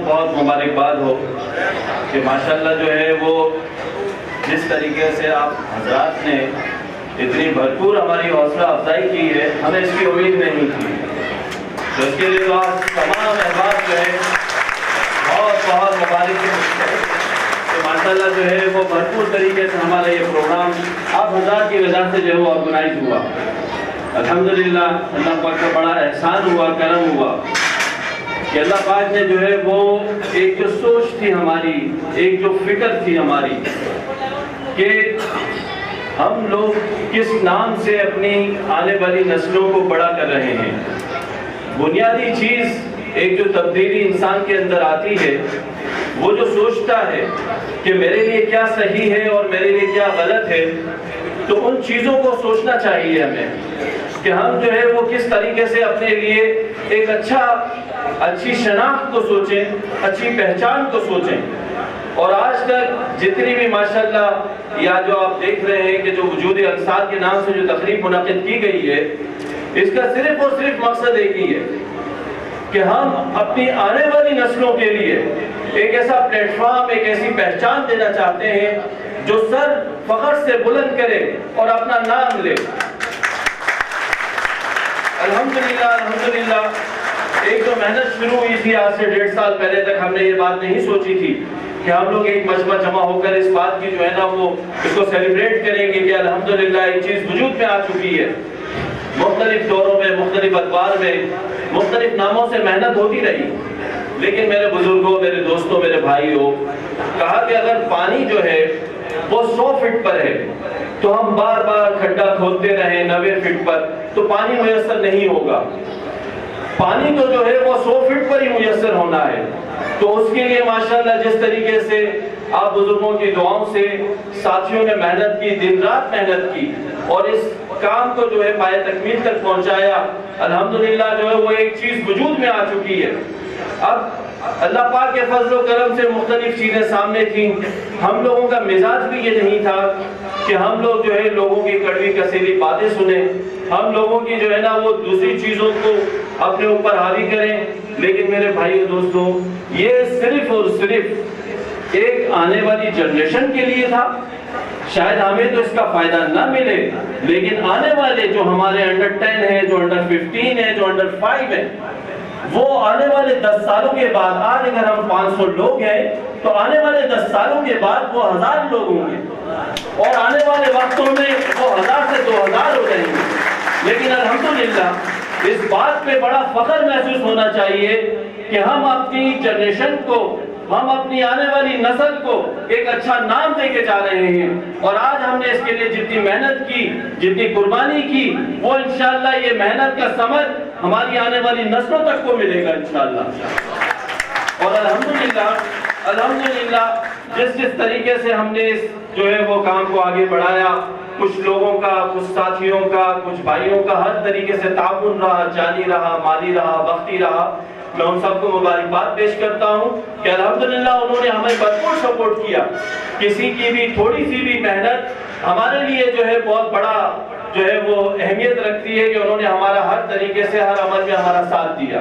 بہت مبارکباد ہو کہ ماشاءاللہ جو ہے وہ جس طریقے سے آپ حضرات نے اتنی بھرپور ہماری حوصلہ افزائی کی ہے، ہمیں اس کی امید نہیں تھی، تو اس کے لیے تو آپ تمام احباب جو ہے بہت بہت مبارک ہیں کہ ماشاءاللہ جو ہے وہ بھرپور طریقے سے ہمارا یہ پروگرام آپ حضرات کی وجہ سے جو ہے وہ آرگنائز ہوا۔ الحمدللہ اللہ پاک کا بڑا احسان ہوا، کرم ہوا کہ اللہ پاک نے جو ہے وہ ایک جو سوچ تھی ہماری، ایک جو فکر تھی ہماری کہ ہم لوگ کس نام سے اپنی آنے والی نسلوں کو بڑا کر رہے ہیں۔ بنیادی چیز ایک جو تبدیلی انسان کے اندر آتی ہے، وہ جو سوچتا ہے کہ میرے لیے کیا صحیح ہے اور میرے لیے کیا غلط ہے، تو ان چیزوں کو سوچنا چاہیے ہمیں کہ ہم جو ہے وہ کس طریقے سے اپنے لیے ایک اچھی شناخت کو سوچیں، اچھی پہچان کو سوچیں۔ اور آج تک جتنی بھی ماشاءاللہ یا جو آپ دیکھ رہے ہیں کہ جو وجود انصار کے نام سے جو تقریب منعقد کی گئی ہے، اس کا صرف اور صرف مقصد ایک ہی ہے کہ ہم اپنی آنے والی نسلوں کے لیے ایک ایسا پلیٹ فارم، ایک ایسی پہچان دینا چاہتے ہیں جو سر فخر سے بلند کرے اور اپنا نام لے۔ الحمدللہ ایک جو محنت شروع ہوئی تھی آج سے 1.5 سال پہلے تک، ہم نے یہ بات نہیں سوچی تھی کہ ہم لوگ ایک مجمع جمع ہو کر اس بات کی جو ہے نا وہ اس کو سیلیبریٹ کریں گے کہ الحمدللہ ایک چیز وجود میں آ چکی ہے۔ مختلف دوروں میں، مختلف ادوار میں، مختلف ناموں سے محنت ہوتی رہی، لیکن میرے بزرگوں، میرے دوستوں، میرے بھائیوں، کہا کہ اگر پانی جو ہے وہ 100 فٹ پر ہے تو ہم بار بار کھڈا کھودتے رہیں 90 فٹ پر تو پانی میسر نہیں ہوگا۔ پانی تو جو ہے وہ 100 فٹ پر ہی میسر ہونا ہے۔ تو اس کے لیے ماشاءاللہ جس طریقے سے آپ بزرگوں کی دعاؤں سے ساتھیوں نے محنت کی، دن رات محنت کی اور اس کام کو جو ہے پائے تکمیل تک پہنچایا، الحمدللہ جو ہے وہ ایک چیز وجود میں آ چکی ہے۔ اب اللہ پاک کے فضل و کرم سے مختلف چیزیں سامنے تھیں۔ ہم لوگوں کا مزاج بھی یہ نہیں تھا کہ ہم لوگ جو ہے لوگوں کی کڑوی کسیلی باتیں سنیں، ہم لوگوں کی جو ہے نا وہ دوسری چیزوں کو اپنے اوپر حاوی کریں۔ لیکن میرے بھائیو دوستوں، یہ صرف اور صرف ایک آنے والی جنریشن کے لیے تھا۔ شاید ہمیں تو اس کا فائدہ نہ ملے، لیکن آنے والے جو ہمارے انڈر 10 ہیں، جو انڈر 15 ہیں، جو انڈر 5 ہیں، وہ آنے والے 10 سالوں کے بعد، آج اگر ہم 500 لوگ ہیں تو آنے والے 10 سالوں کے بعد وہ 1000 لوگ ہوں گے اور آنے والے وقتوں میں وہ 1000 سے 2000 ہو جائیں گے۔ لیکن الحمدللہ اس بات پہ بڑا فخر محسوس ہونا چاہیے کہ ہم اپنی جنریشن کو، ہم اپنی آنے والی نسل کو ایک اچھا نام دے کے جا رہے ہیں، اور آج ہم نے اس کے لیے جتنی محنت کی، جتنی قربانی کی، وہ انشاءاللہ یہ محنت کا ثمر ہماری آنے والی نسلوں تک کو ملے گا انشاءاللہ۔ اور الحمدللہ جس طریقے سے ہم نے جو ہے وہ کام کو آگے بڑھایا، کچھ لوگوں کا، کچھ ساتھیوں کا، کچھ بھائیوں کا ہر طریقے سے تعاون رہا، جانی رہا، مالی رہا، وقتی رہا، میں ان سب کو مبارکباد پیش کرتا ہوں کہ الحمدللہ انہوں نے ہمیں بھرپور سپورٹ کیا۔ کسی کی بھی تھوڑی سی بھی محنت ہمارے لیے جو ہے بہت بڑا جو ہے وہ اہمیت رکھتی ہے کہ انہوں نے ہمارا ہر طریقے سے ہر عمل میں ہمارا ساتھ دیا۔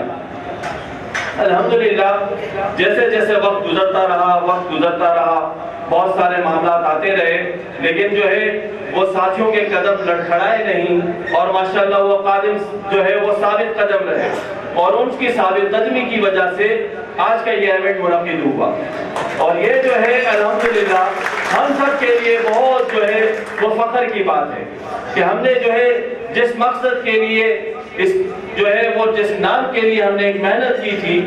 الحمدللہ جیسے جیسے وقت گزرتا رہا بہت سارے معاملات آتے رہے، لیکن جو ہے وہ ساتھیوں کے قدم لڑکھڑائے نہیں، اور ماشاءاللہ وہ قادم جو ہے وہ ثابت قدم رہے، اور ان کی ثابت قدمی کی وجہ سے آج کا یہ ایونٹ منعقد ہوا۔ اور یہ جو ہے الحمدللہ ہم سب کے لیے بہت جو ہے وہ فخر کی بات ہے کہ ہم نے جو ہے جس مقصد کے لیے جو ہے وہ جس نام کے لیے ہم نے ایک محنت کی تھی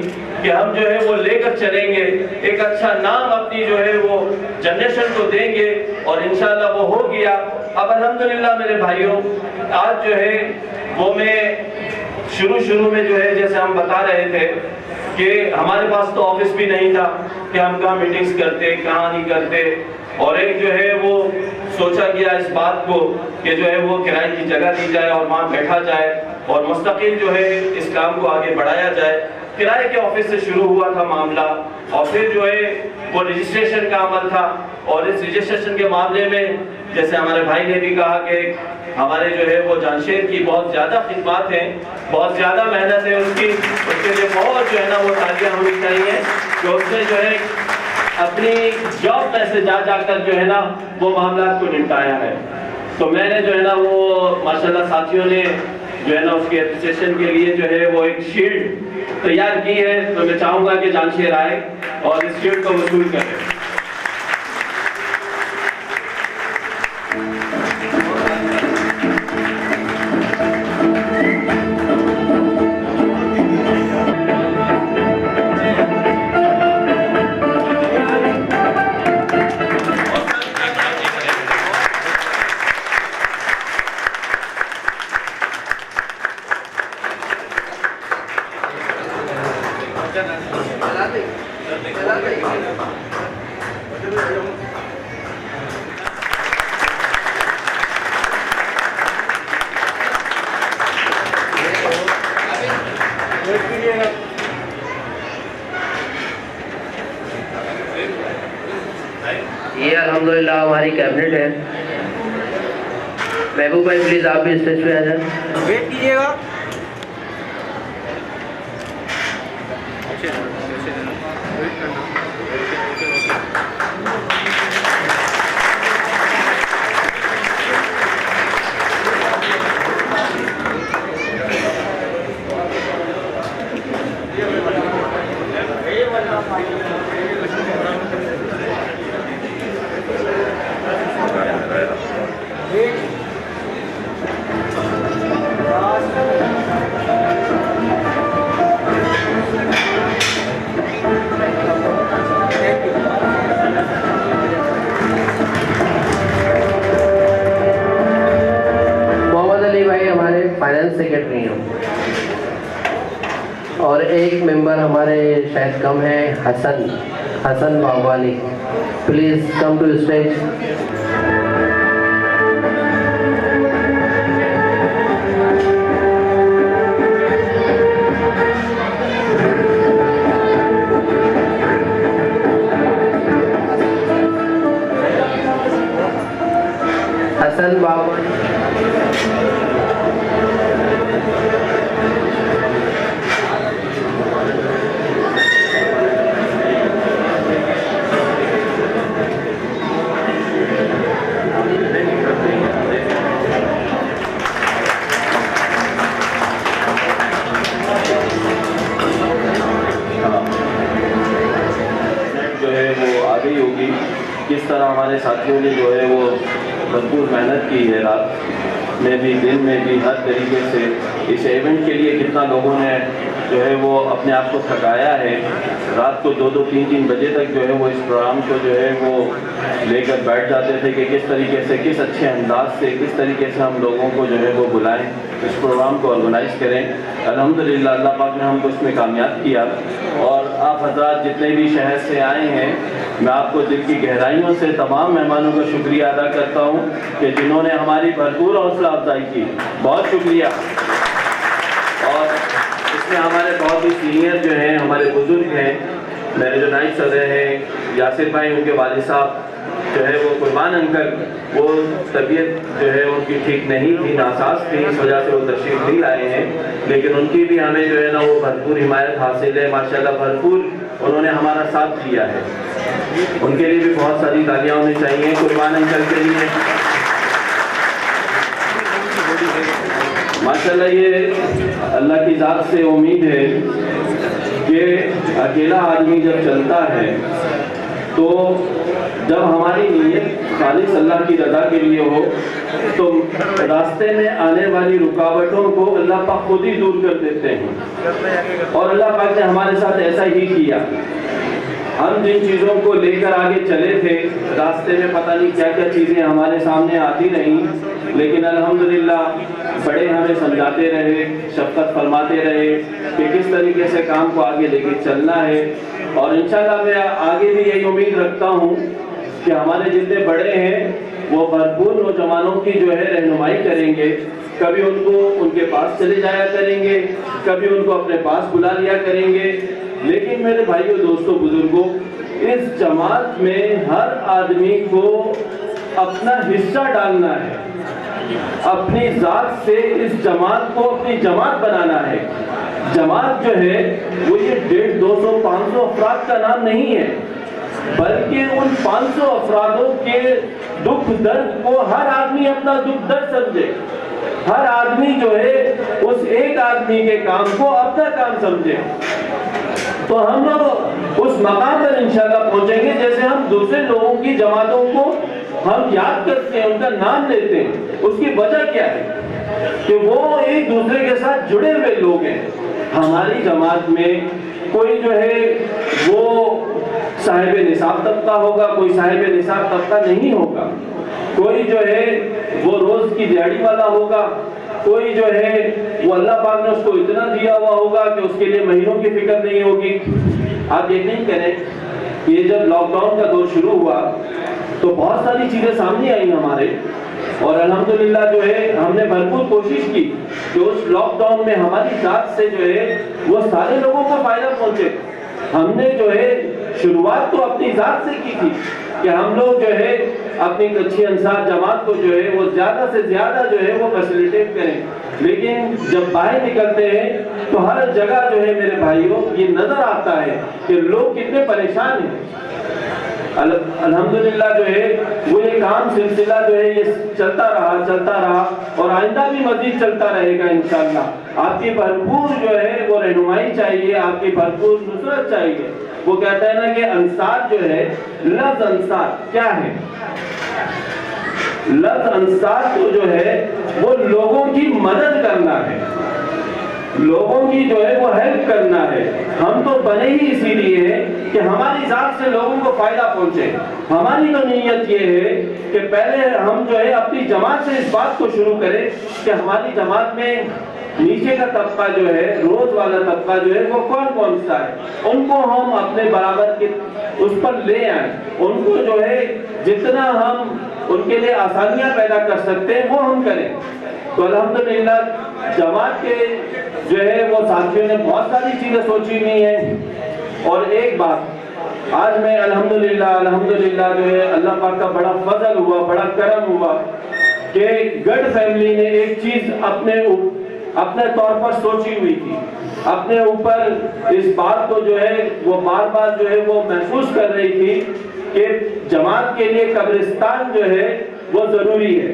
کہ ہم جو ہے وہ لے کر چلیں گے، ایک اچھا نام اپنی جو ہے وہ جنریشن کو دیں گے، اور انشاءاللہ وہ ہو گیا۔ اب الحمدللہ میرے بھائیوں، آج جو ہے وہ میں شروع میں جو ہے جیسے ہم بتا رہے تھے کہ ہمارے پاس تو آفس بھی نہیں تھا کہ ہم کہاں میٹنگز کرتے، کہاں نہیں کرتے، اور ایک جو ہے وہ سوچا گیا اس بات کو کہ جو ہے وہ کرائے کی جگہ دی جائے اور وہاں بیٹھا جائے اور مستقل جو ہے اس کام کو آگے بڑھایا جائے۔ کرائے کے آفس سے شروع ہوا تھا معاملہ، اور پھر جو ہے وہ رجسٹریشن کا عمل تھا، اور اس رجسٹریشن کے معاملے میں جیسے ہمارے بھائی نے بھی کہا کہ ہمارے جو ہے وہ جانشیر کی بہت زیادہ خدمات ہیں، بہت زیادہ محنت ہے ان کی، اس کے لیے بہت جو ہے نا وہ تالیاں ہونی چاہیے کہ اس نے جو ہے اپنی جاب میں سے جا جا کر جو ہے نا وہ معاملات کو نمٹایا ہے۔ تو میں نے جو ہے نا وہ ماشاءاللہ ساتھیوں نے جو ہے نا اس کے اپریسیشن کے لیے جو ہے وہ ایک شیلڈ تیار کی ہے، تو میں چاہوں گا کہ جانشیر آئے اور اس شیلڈ کو وصول کرے۔ یہ الحمدللہ ہماری کیبنٹ ہے۔ محبوب بھائی پلیز آپ بھی اسٹیج پہ آ جائیں۔ ویٹ کیجیے گا۔ فائنانس سیکرٹری ہیں، اور ایک ممبر ہمارے شاید کم ہے، حسن باوالی، پلیز کم ٹو اسٹیج۔ حسن باوالی کس طرح ہمارے ساتھیوں نے جو ہے وہ بھرپور محنت کی ہے، رات میں بھی دن میں بھی ہر طریقے سے اس ایونٹ کے لیے کتنا لوگوں نے جو ہے وہ اپنے آپ کو تھکایا ہے، رات کو 2-2 3-3 بجے تک جو ہے وہ اس پروگرام کو جو ہے وہ لے کر بیٹھ جاتے تھے کہ کس طریقے سے، کس اچھے انداز سے، کس طریقے سے ہم لوگوں کو جو ہے وہ بلائیں، اس پروگرام کو آرگنائز کریں۔ الحمدللہ اللہ پاک نے ہم کو اس میں کامیاب کیا، اور آپ حضرات جتنے بھی شہر سے آئے ہیں، میں آپ کو دل کی گہرائیوں سے تمام مہمانوں کا شکریہ ادا کرتا ہوں کہ جنہوں نے ہماری بھرپور حوصلہ افزائی کی، بہت شکریہ۔ اور اس میں ہمارے بہت ہی سینئر جو ہیں، ہمارے بزرگ ہیں، میرے جو نائب صدر ہیں یاسر بھائی، ان کے والد صاحب جو ہے وہ قربان انکل، وہ طبیعت جو ہے ان کی ٹھیک نہیں تھی، ناساز تھی، اس وجہ سے وہ تشریف نہیں لائے ہیں، لیکن ان کی بھی ہمیں جو ہے نا وہ بھرپور حمایت حاصل ہے، ماشاءاللہ بھرپور انہوں نے ہمارا ساتھ دیا ہے، ان کے لیے بھی بہت ساری تالیاں ہونی چاہیے قربان انکل کے لیے۔ ماشاءاللہ یہ اللہ کی ذات سے امید ہے کہ اکیلا آدمی جب چلتا ہے تو جب ہماری نیت خالص اللہ کی رضا کے لیے ہو تو راستے میں آنے والی رکاوٹوں کو اللہ پاک خود ہی دور کر دیتے ہیں، اور اللہ پاک نے ہمارے ساتھ ایسا ہی کیا۔ ہم جن چیزوں کو لے کر آگے چلے تھے، راستے میں پتہ نہیں کیا کیا چیزیں ہمارے سامنے آتی رہیں، لیکن الحمدللہ بڑے ہمیں سمجھاتے رہے، شفقت فرماتے رہے کہ کس طریقے سے کام کو آگے لے کے چلنا ہے، اور انشاءاللہ میں آگے بھی یہی امید رکھتا ہوں کہ ہمارے جتنے بڑے ہیں وہ بھرپور نوجوانوں کی جو ہے رہنمائی کریں گے، کبھی ان کو ان کے پاس چلے جایا کریں گے، کبھی ان کو اپنے پاس بلا لیا کریں گے، لیکن میرے بھائیوں دوستوں بزرگوں، اس جماعت میں ہر آدمی کو اپنا حصہ ڈالنا ہے، اپنی ذات سے اس جماعت کو اپنی جماعت بنانا ہے۔ جماعت جو ہے وہ یہ 150 200 500 افراد کا نام نہیں ہے، بلکہ ان 500 افرادوں کے دکھ درد کو ہر آدمی اپنا دکھ درد سمجھے، ہر آدمی جو ہے اس ایک آدمی کے کام کو اپنا کام سمجھے، تو ہم لوگ اس مقام پر انشاءاللہ پہنچیں گے۔ جیسے ہم دوسرے لوگوں کی جماعتوں کو ہم یاد کرتے ہیں، ان کا نام لیتے ہیں، اس کی وجہ کیا ہے کہ وہ ایک دوسرے کے ساتھ جڑے ہوئے لوگ ہیں۔ ہماری جماعت میں کوئی جو ہے وہ صاحب نصاب طبقہ ہوگا، کوئی صاحب نصاب طبقہ نہیں ہوگا، کوئی جو ہے وہ روز کی دیہڑی والا ہوگا، کوئی جو ہے وہ اللہ پاک نے اس کو اتنا دیا ہوا ہوگا کہ اس کے لیے مہینوں کی فکر نہیں ہوگی۔ آپ یہ نہیں کریں، یہ جب لاک ڈاؤن کا دور شروع ہوا تو بہت ساری چیزیں سامنے آئی ہمارے، اور الحمدللہ جو ہے ہم نے بھرپور کوشش کی کہ اس لاک ڈاؤن میں ہماری ذات سے جو ہے وہ سارے لوگوں کو فائدہ پہنچے۔ ہم نے جو ہے شروعات تو اپنی ذات سے کی تھی کہ ہم لوگ جو ہے اپنی کچھی انصار جماعت کو جو ہے وہ زیادہ سے زیادہ جو ہے وہ فیسیلیٹیٹ کریں، لیکن جب باہر نکلتے ہیں تو ہر جگہ جو ہے میرے بھائیوں یہ نظر آتا ہے کہ لوگ کتنے پریشان ہیں۔ الحمدللہ جو ہے وہ یہ کام سلسلہ جو ہے یہ چلتا رہا اور آئندہ بھی مزید چلتا رہے گا انشاءاللہ۔ آپ کی بھرپور جو ہے وہ رہنمائی چاہیے، آپ کی بھرپور نصرت چاہیے۔ وہ کہتا ہے نا کہ انصار جو ہے، لفظ انصار کیا ہے؟ لفظ انصار تو جو ہے وہ لوگوں کی مدد کرنا ہے، لوگوں کی جو ہے وہ ہیلپ کرنا ہے۔ ہم تو بنے ہی اسی لیے ہیں کہ ہماری ذات سے لوگوں کو فائدہ پہنچے۔ ہماری تو نیت یہ ہے کہ پہلے ہم جو ہے اپنی جماعت سے اس بات کو شروع کریں کہ ہماری جماعت میں نیچے کا طبقہ جو ہے، روز والا طبقہ جو ہے وہ کون کون سا ہے، ان کو ہم اپنے برابر کے اس پر لے آئیں، ان کو جو ہے جتنا ہم ان کے لیے آسانیاں پیدا کر سکتے ہیں وہ ہم کریں۔ تو الحمدللہ جماعت کے جو ہے وہ ساتھیوں نے بہت ساری چیزیں سوچی ہوئی ہیں، اور ایک بات آج میں الحمدللہ جو ہے اللہ پاک کا بڑا فضل ہوا، بڑا کرم ہوا کہ گڈ فیملی نے ایک چیز اپنے طور پر سوچی ہوئی تھی، اپنے اوپر اس بات کو جو ہے وہ بار بار جو ہے وہ محسوس کر رہی تھی کہ جماعت کے لیے قبرستان جو ہے وہ ضروری ہے۔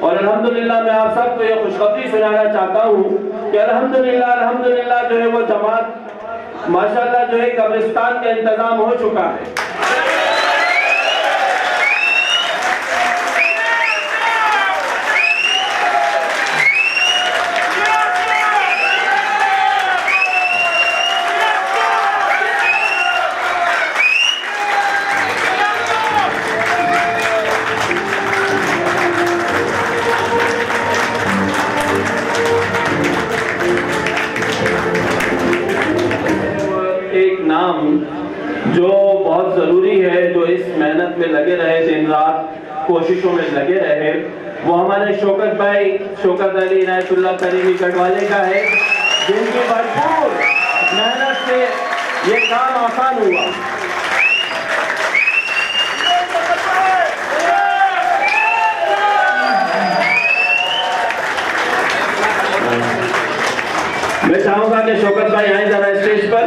اور الحمدللہ میں آپ سب کو یہ خوشخبری سنانا چاہتا ہوں کہ الحمدللہ جو ہے وہ جماعت ماشاءاللہ جو ہے قبرستان کا انتظام ہو چکا ہے۔ جو بہت ضروری ہے، جو اس محنت میں لگے رہے، دن رات کوششوں میں لگے رہے، وہ ہمارے شوکت علی عنایت اللہ کریمی کٹوالے کا ہے، جن کی بھرپور محنت سے یہ کام آسان ہوا۔ میں چاہوں گا کہ شوکت بھائی آئیں ذرا اسٹیج پر۔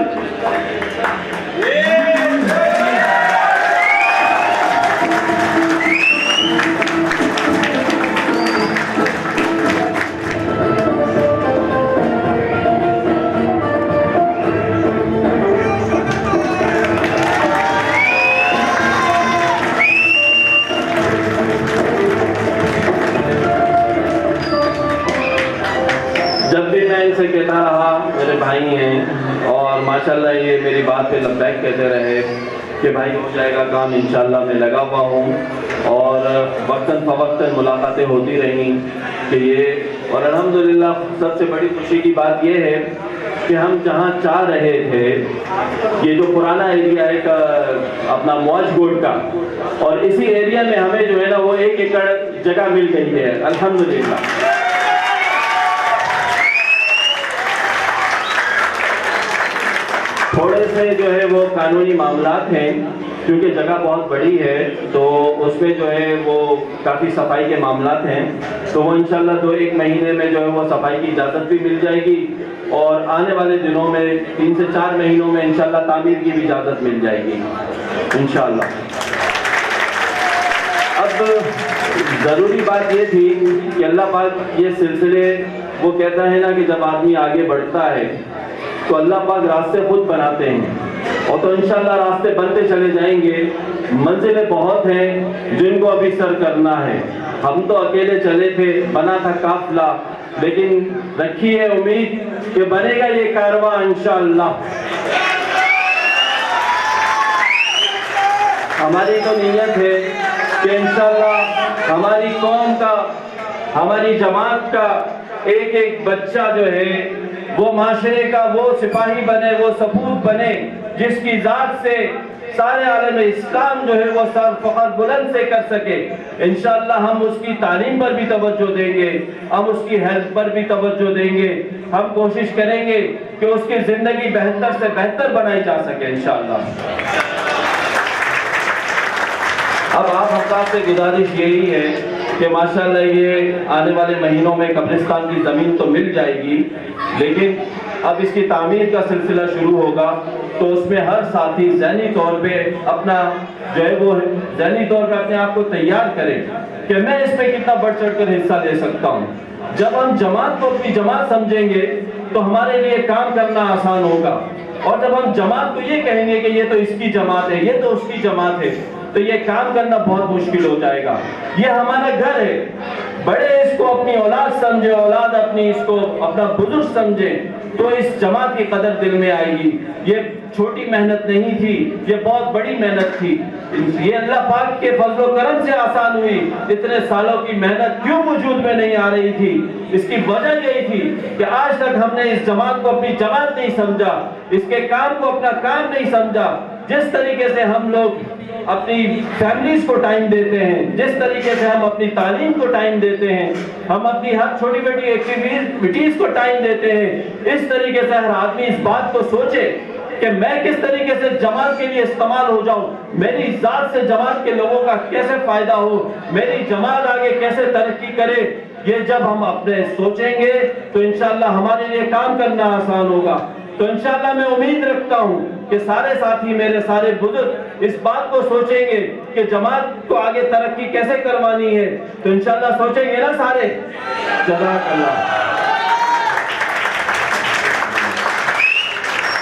جب بھی میں ان سے کہتا رہا، میرے بھائی ہیں اور ماشاءاللہ یہ میری بات پہ لبیک کہتے رہے کہ بھائی ہو جائے گا کام، انشاءاللہ میں لگا ہوا ہوں، اور وقتاً فوقتاً ملاقاتیں ہوتی رہیں کہ یہ، اور الحمدللہ سب سے بڑی خوشی کی بات یہ ہے کہ ہم جہاں چاہ رہے تھے، یہ جو پرانا ایریا ہے اپنا موج گوٹ کا، اور اسی ایریا میں ہمیں جو ہے نا وہ 1 ایکڑ جگہ مل گئی ہے الحمدللہ۔ تھوڑے سے جو ہے وہ قانونی معاملات ہیں، کیونکہ جگہ بہت بڑی ہے تو اس میں جو ہے وہ کافی صفائی کے معاملات ہیں، تو وہ انشاءاللہ 2-1 مہینے میں جو ہے وہ صفائی کی اجازت بھی مل جائے گی، اور آنے والے دنوں میں 3 سے 4 مہینوں میں انشاءاللہ تعمیر کی بھی اجازت مل جائے گی انشاءاللہ۔ اب ضروری بات یہ تھی کہ اللہ پاک یہ سلسلے، وہ کہتا ہے نا کہ جب آدمی آگے بڑھتا ہے تو اللہ پاک راستے خود بناتے ہیں، اور تو انشاءاللہ راستے بنتے چلے جائیں گے۔ منزلیں بہت ہیں جن کو ابھی سر کرنا ہے، ہم تو اکیلے چلے تھے، بنا تھا قافلہ، لیکن رکھی ہے امید کہ بنے گا یہ کارواں انشاءاللہ۔ ہماری تو نیت ہے کہ انشاءاللہ ہماری قوم کا، ہماری جماعت کا ایک ایک بچہ جو ہے وہ معاشرے کا وہ سپاہی بنے، وہ سپوت بنے جس کی ذات سے سارے عالم اسلام جو ہے وہ سر فخر بلند سے کر سکے۔ انشاءاللہ ہم اس کی تعلیم پر بھی توجہ دیں گے، ہم اس کی ہیلتھ پر بھی توجہ دیں گے، ہم کوشش کریں گے کہ اس کی زندگی بہتر سے بہتر بنائی جا سکے انشاءاللہ۔ اب آپ حضرات سے گزارش یہی ہے کہ ماشاءاللہ یہ آنے والے مہینوں میں قبرستان کی زمین تو مل جائے گی، لیکن اب اس کی تعمیر کا سلسلہ شروع ہوگا، تو اس میں ہر ساتھی ذہنی طور پہ اپنا جو ہے وہ ذہنی طور پہ اپنے آپ کو تیار کرے کہ میں اس میں کتنا بڑھ چڑھ کر حصہ لے سکتا ہوں۔ جب ہم جماعت کو اپنی جماعت سمجھیں گے تو ہمارے لیے کام کرنا آسان ہوگا، اور جب ہم جماعت کو یہ کہیں گے کہ یہ تو اس کی جماعت ہے، یہ تو اس کی جماعت ہے، تو یہ کام کرنا بہت مشکل ہو جائے گا۔ یہ ہمارا گھر ہے، بڑے اس کو اپنی اولاد سمجھے، اولاد اپنی اس کو اپنا بزرگ سمجھے، تو اس جماعت کی قدر دل میں آئے گی۔ یہ چھوٹی محنت نہیں تھی، یہ بہت بڑی محنت تھی، یہ اللہ پاک کے فضل و کرم سے آسان ہوئی۔ اتنے سالوں کی محنت کیوں وجود میں نہیں آ رہی تھی؟ اس کی وجہ یہی تھی کہ آج تک ہم نے اس جماعت کو اپنی جماعت نہیں سمجھا، اس کے کام کو اپنا کام نہیں سمجھا۔ جس طریقے سے ہم لوگ اپنی فیملیز کو ٹائم دیتے ہیں، جس طریقے سے ہم اپنی تعلیم کو ٹائم دیتے ہیں، ہم اپنی ہر چھوٹی بڑی ایکٹیویٹیز کو ٹائم دیتے ہیں، اس طریقے سے ہر آدمی اس بات کو سوچے کہ میں کس طریقے سے جماعت کے لیے استعمال ہو جاؤں، میری ذات سے جماعت کے لوگوں کا کیسے فائدہ ہو، میری جماعت آگے کیسے ترقی کرے۔ یہ جب ہم اپنے سوچیں گے تو انشاءاللہ ہمارے لیے کام کرنا آسان ہوگا۔ تو انشاءاللہ میں امید رکھتا ہوں کہ سارے ساتھی، میرے سارے بزرگ اس بات کو سوچیں گے کہ جماعت کو آگے ترقی کیسے کروانی ہے، تو انشاءاللہ سوچیں گے نا سارے۔ جزاک اللہ۔